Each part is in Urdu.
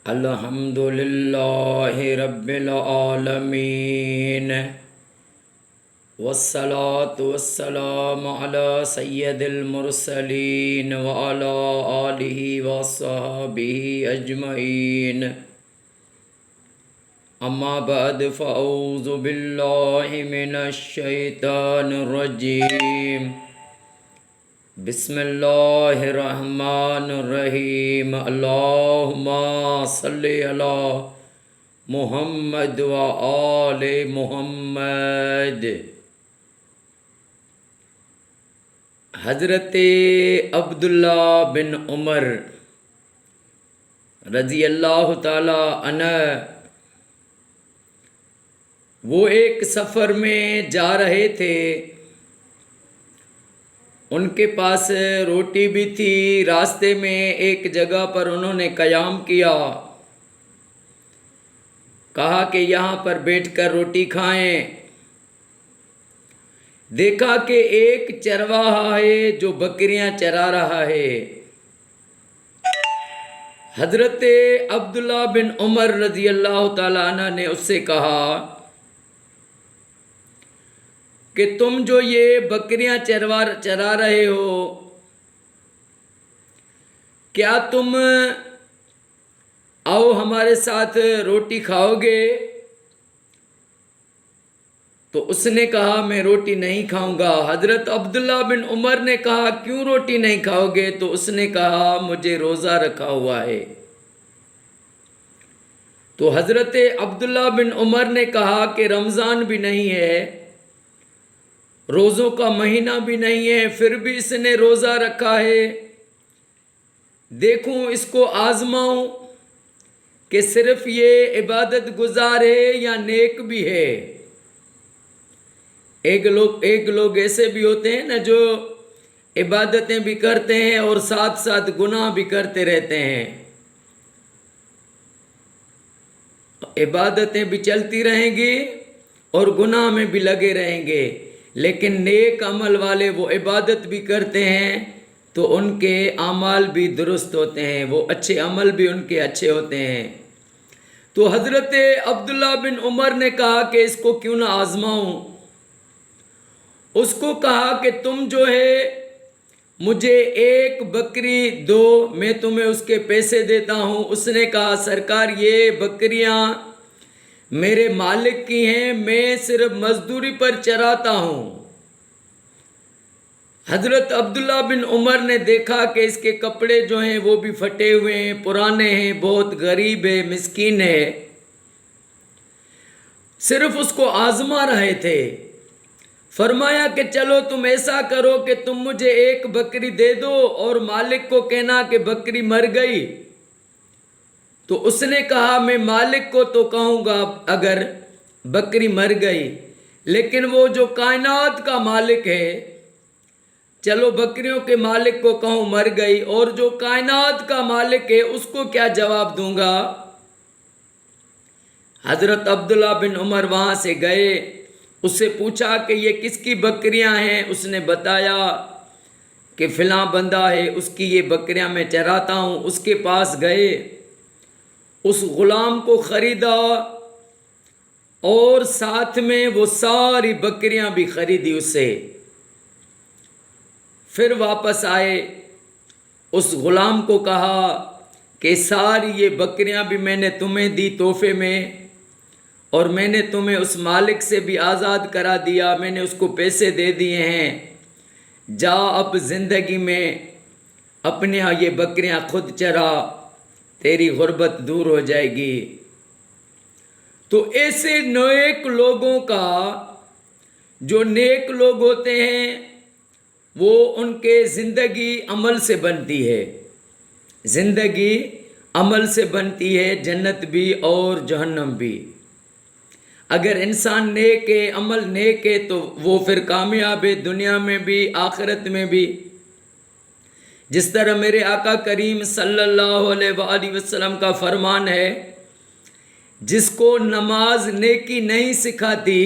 الحمد للہ رب العالمین والصلاة والسلام علی سید المرسلین وعلی آلہ وصحبہ اجمعین اما بعد فاعوذ باللہ من الشیطان الرجیم بسم اللہ الرحمن الرحیم اللہم صلی علی محمد و آل محمد۔ حضرت عبداللہ بن عمر رضی اللہ تعالی عنہ وہ ایک سفر میں جا رہے تھے، ان کے پاس روٹی بھی تھی۔ راستے میں ایک جگہ پر انہوں نے قیام کیا، کہا کہ یہاں پر بیٹھ کر روٹی کھائیں۔ دیکھا کہ ایک چرواہا ہے جو بکریاں چرا رہا ہے۔ حضرت عبداللہ بن عمر رضی اللہ تعالیٰ عنہ نے اس سے کہا کہ تم جو یہ بکریاں چرا رہے ہو، کیا تم آؤ ہمارے ساتھ روٹی کھاؤ گے؟ تو اس نے کہا میں روٹی نہیں کھاؤں گا۔ حضرت عبداللہ بن عمر نے کہا کیوں روٹی نہیں کھاؤ گے؟ تو اس نے کہا مجھے روزہ رکھا ہوا ہے۔ تو حضرت عبداللہ بن عمر نے کہا کہ رمضان بھی نہیں ہے، روزوں کا مہینہ بھی نہیں ہے، پھر بھی اس نے روزہ رکھا ہے، دیکھوں اس کو آزماؤں کہ صرف یہ عبادت گزار ہے یا نیک بھی ہے۔ ایک لوگ ایسے بھی ہوتے ہیں نا جو عبادتیں بھی کرتے ہیں اور ساتھ ساتھ گناہ بھی کرتے رہتے ہیں۔ عبادتیں بھی چلتی رہیں گی اور گناہ میں بھی لگے رہیں گے، لیکن نیک عمل والے وہ عبادت بھی کرتے ہیں تو ان کے اعمال بھی درست ہوتے ہیں، وہ اچھے عمل بھی ان کے اچھے ہوتے ہیں۔ تو حضرت عبداللہ بن عمر نے کہا کہ اس کو کیوں نہ آزماؤں۔ اس کو کہا کہ تم جو ہے مجھے ایک بکری دو، میں تمہیں اس کے پیسے دیتا ہوں۔ اس نے کہا سرکار یہ بکریاں میرے مالک کی ہیں، میں صرف مزدوری پر چراتا ہوں۔ حضرت عبداللہ بن عمر نے دیکھا کہ اس کے کپڑے جو ہیں وہ بھی پھٹے ہوئے ہیں، پرانے ہیں، بہت غریب ہے، مسکین ہے، صرف اس کو آزما رہے تھے۔ فرمایا کہ چلو تم ایسا کرو کہ تم مجھے ایک بکری دے دو اور مالک کو کہنا کہ بکری مر گئی۔ تو اس نے کہا میں مالک کو تو کہوں گا اگر بکری مر گئی، لیکن وہ جو کائنات کا مالک ہے، چلو بکریوں کے مالک کو کہوں مر گئی، اور جو کائنات کا مالک ہے اس کو کیا جواب دوں گا؟ حضرت عبداللہ بن عمر وہاں سے گئے، اس سے پوچھا کہ یہ کس کی بکریاں ہیں؟ اس نے بتایا کہ فلاں بندہ ہے، اس کی یہ بکریاں میں چراتا ہوں۔ اس کے پاس گئے، اس غلام کو خریدا اور ساتھ میں وہ ساری بکریاں بھی خریدی اس سے۔ پھر واپس آئے، اس غلام کو کہا کہ ساری یہ بکریاں بھی میں نے تمہیں دی تحفے میں، اور میں نے تمہیں اس مالک سے بھی آزاد کرا دیا، میں نے اس کو پیسے دے دیے ہیں، جا اب زندگی میں اپنے ہاں یہ بکریاں خود چرا، تیری غربت دور ہو جائے گی۔ تو ایسے نیک لوگوں کا، جو نیک لوگ ہوتے ہیں، وہ ان کے زندگی عمل سے بنتی ہے، زندگی عمل سے بنتی ہے، جنت بھی اور جہنم بھی۔ اگر انسان نیک ہے، عمل نیک ہے، تو وہ پھر کامیاب ہے، دنیا میں بھی آخرت میں بھی۔ جس طرح میرے آقا کریم صلی اللہ علیہ وآلہ وسلم کا فرمان ہے، جس کو نماز نیکی نہیں سکھاتی،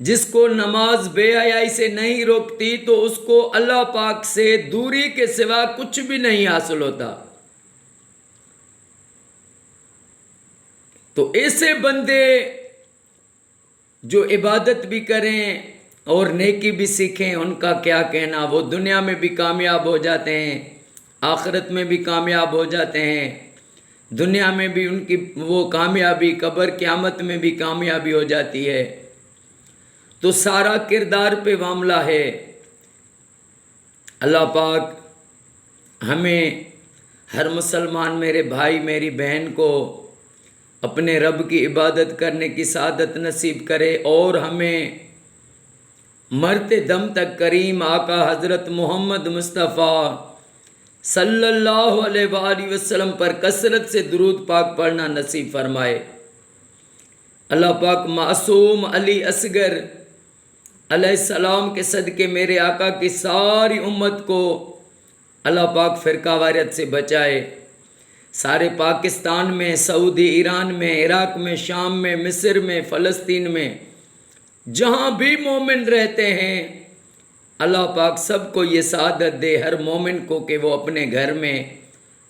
جس کو نماز بے حیائی سے نہیں روکتی، تو اس کو اللہ پاک سے دوری کے سوا کچھ بھی نہیں حاصل ہوتا۔ تو ایسے بندے جو عبادت بھی کریں اور نیکی بھی سیکھیں، ان کا کیا کہنا، وہ دنیا میں بھی کامیاب ہو جاتے ہیں، آخرت میں بھی کامیاب ہو جاتے ہیں، دنیا میں بھی ان کی وہ کامیابی، قبر قیامت میں بھی کامیابی ہو جاتی ہے۔ تو سارا کردار پہ معاملہ ہے۔ اللہ پاک ہمیں ہر مسلمان میرے بھائی میری بہن کو اپنے رب کی عبادت کرنے کی سعادت نصیب کرے، اور ہمیں مرتے دم تک کریم آقا حضرت محمد مصطفیٰ صلی اللہ علیہ وآلہ وسلم پر کثرت سے درود پاک پڑھنا نصیب فرمائے۔ اللہ پاک معصوم علی اصغر علیہ السلام کے صدقے میرے آقا کی ساری امت کو اللہ پاک فرقہ واریت سے بچائے۔ سارے پاکستان میں، سعودی ایران میں، عراق میں، شام میں، مصر میں، فلسطین میں، جہاں بھی مومن رہتے ہیں، اللہ پاک سب کو یہ سعادت دے، ہر مومن کو، کہ وہ اپنے گھر میں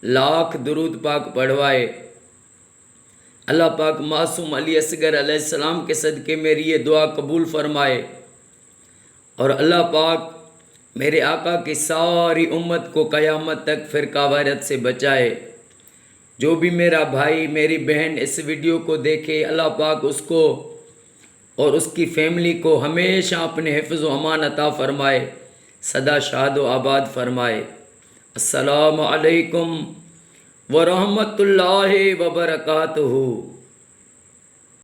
لاکھ درود پاک پڑھوائے۔ اللہ پاک معصوم علی اصغر علیہ السلام کے صدقے میری یہ دعا قبول فرمائے، اور اللہ پاک میرے آقا کی ساری امت کو قیامت تک فرقہ واریت سے بچائے۔ جو بھی میرا بھائی میری بہن اس ویڈیو کو دیکھے، اللہ پاک اس کو اور اس کی فیملی کو ہمیشہ اپنے حفظ و امان عطا فرمائے، سدا شاد و آباد فرمائے۔ السلام علیکم ورحمۃ اللہ وبرکاتہ۔